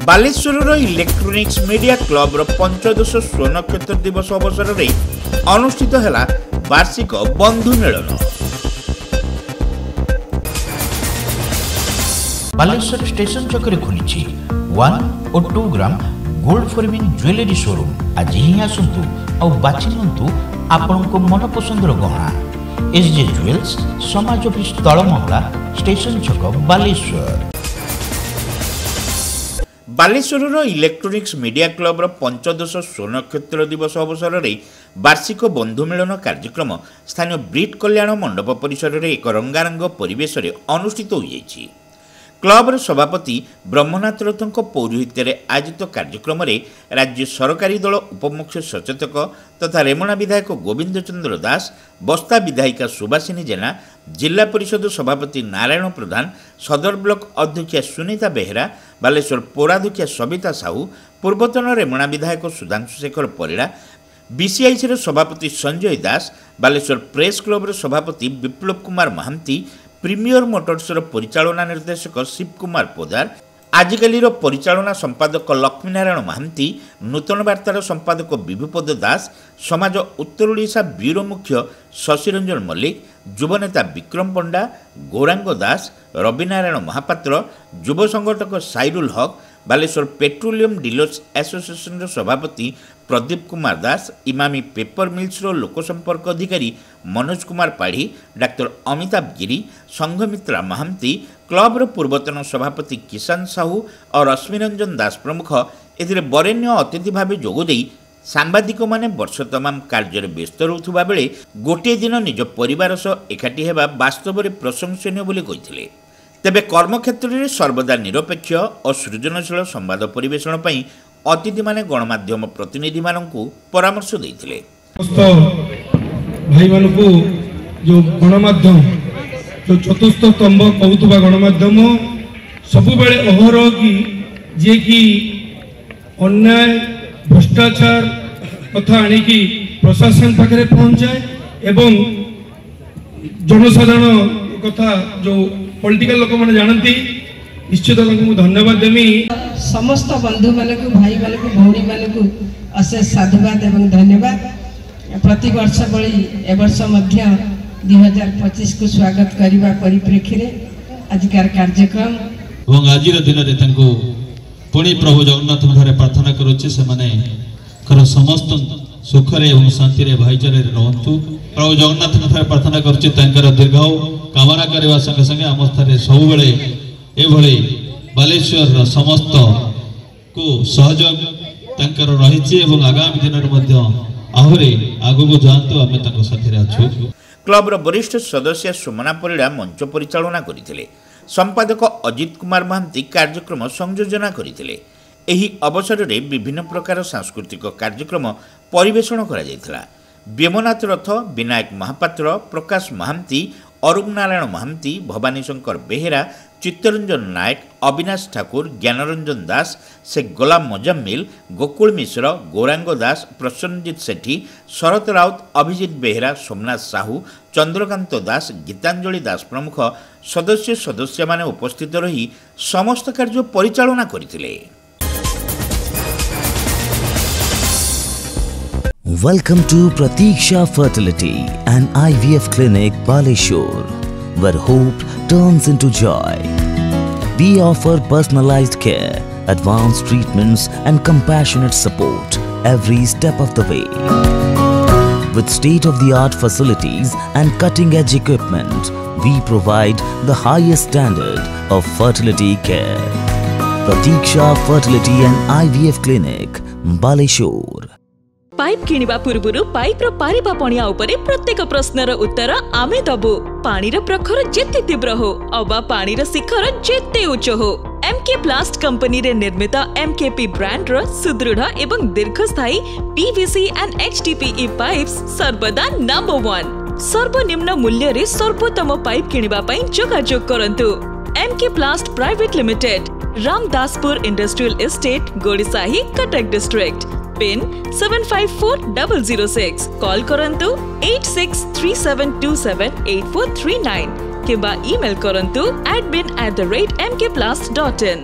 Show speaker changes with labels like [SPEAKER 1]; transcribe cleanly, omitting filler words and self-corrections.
[SPEAKER 1] Baleshwar electronics media club पंचदश स्वर्णक्षेत्र दिवस अवसर में अनुष्ठित है वार्षिक बंधु मेलन। बालेश्वर स्टेशन छकरे खुली 1 और 2 gram gold forming jewellery showroom. आज ही आसतु और बाछि नियंतु आपनको मन पसंदर गहना। एसजे ज्वेल्स समाज ऑफिस तलमहला स्टेशन छक Baleshwar. Baleshwar electronics media club पंचदश स्वर्णक्षेत्र दिवस अवसर में वार्षिक बंधु मिलन कार्यक्रम स्थानीय ब्रिट कल्याण मंडप परिसर में एक रंगारंग परिवेश अनुष्ठित हो जाइछि। क्लबर सभापति ब्रह्मनाथ रथों पौरोहित्य आयोजित कार्यक्रम में राज्य सरकारी दल उपमुख्य सचेतक तथा रेमुणा विधायक गोविंद चंद्र दास, बस्ता विधायिका सुभाषिनी जेना, जिला परिषद सभापति नारायण प्रधान, सदर ब्लॉक अध्यक्षा सुनीता बेहेरा, बालेश्वर पौराध्यक्षा सविता साहू, पूर्वतन रेमुणा विधायक सुधांशु शेखर परिड़ा, बीसीआईसी सभापति संजय दास, बालेश्वर प्रेस क्लब सभापति विप्लव कुमार महांती, प्रीमियर मोटर्सर परिचालना निर्देशक शिव कुमार पोदार, आजिकालीर परिचालना संपादक लक्ष्मीनारायण महांती, नूतन वार्तार संपादक विभुपद दास, समाज उत्तर ओडिशा ब्यूरो मुख्य शशिरंजन मल्लिक, युवनेता विक्रम पंडा, गौरांग दास, रविनारायण महापात्र, युव संगठक साइरुल हक, बालेश्वर पेट्रोलियम डीलर्स एसोसिएशन सभापति प्रदीप कुमार दास, इमामी पेपर मिल्स लोकसंपर्क अधिकारी मनोज कुमार पाढ़ी, डाक्टर अमिताभ गिरी, संघमित्रा महांती, क्लबर पूर्वतन सभापति किसान साहू और रश्मिरंजन दास प्रमुख एथिरे बरेण्य अतिथि भाव जोगदे सांबादिक माने वर्ष तमाम कार्य व्यस्त रहुथुबा बेले गोटे दिन निज परिवार सह एकाठी हेबा वास्तव में प्रशंसनीय बोली कहिथिले। तेबे कर्मक्षेत्र में सर्वदा निरपेक्ष और सृजनशील संवाद परिवेषण पर अतिथि माने गणमाध्यम प्रतिनिधि मानकु परामर्श देइथिले।
[SPEAKER 2] भाई मानकु जो गणमाध्यम जो चतुर्थ स्तंभ कहूथुबा गणमाध्यम सब बेले अहरह की जे कि अन्याय भ्रष्टाचार कथा आनिकी प्रशासन पाखे पहुंचाए एवं जनसाधारण कथा जो पॉलिटिकल लोक मैंने जानती निश्चित धन्यवाद देमी।
[SPEAKER 3] समस्त बंधु मान को भाई मान को भौणी मान को अशेष साधुवाद एवं धन्यवाद। प्रति वर्ष भली एवर्ष 2025 को स्वागत करने परिप्रेक्षी में आजिकार कार्यक्रम
[SPEAKER 4] और आज दिन में पुणी प्रभु जगन्नाथ प्रार्थना करुचे से समस्त सुखरे और शांति भाईचारे रहतु। प्रभु जगन्नाथ प्रार्थना करुचे दीर्घ कामना करने संगे संगे आम स्थान सब बेले बालेश्वर समस्त को सहयोग रही आगामी दिन आहरी आगू जातु आम साथी अच्छु।
[SPEAKER 1] क्लबर वरिष्ठ सदस्य सुमना परिड़ा मंच परिचालना करथिले। संपादक अजित कुमार महांती कार्यक्रम संयोजना करथिले। एही अवसर में विभिन्न प्रकार सांस्कृतिक कार्यक्रम परिवेषण करा जायथिला। बेमनाथ रथ, विनायक महापात्र, प्रकाश महांती, अरुण नारायण महांती, भवानी शंकर बेहेरा, चित्तरंजन नायक, अविनाश ठाकुर, ज्ञानरंजन दास, शेख गोलाम मजम्मिल, गोकुल मिश्र, गौरांग दास, प्रसन्नजीत सेठी, शरत राउत, अभिजित बेहेरा, सोमनाथ साहू, चंद्रकांत दास, गीतांजलि दास प्रमुख सदस्य माने उपस्थित रही समस्त कार्य परिचालना करथिले।
[SPEAKER 5] Welcome to Pratiksha Fertility and IVF Clinic, Baleshwar, where hope turns into joy. We offer personalized care, advanced treatments and compassionate support every step of the way. With state-of-the-art facilities and cutting-edge equipment, we provide the highest standard of fertility care. Pratiksha Fertility and IVF Clinic, Baleshwar.
[SPEAKER 6] Pipe किनिबा पूर्वरु pipe रो पारिबा पणिया उपरे प्रत्येक प्रश्नर उत्तर आमे दबु। पानीर प्रखर जेते तीव्र हो अबा पानीर शिखर जेते उच्च हो, एमके प्लास्ट कंपनी रे निर्मित एमकेपी ब्रांड रो सुदृढ़ एवं दीर्घस्थायी पीवीसी एंड एचडीपीई पाइप्स सर्वदा नंबर 1। सर्वनिम्न मूल्य रे सर्वोत्तम पाइप किनिबा पई जोगाजोग करंतु। MK plast private limited, Ramdaspur industrial estate, Gorisahi, Cuttack district. Pin 754006। Call करंतु 8637278439 किंबा ईमेल करंतु admin@mkplast.in।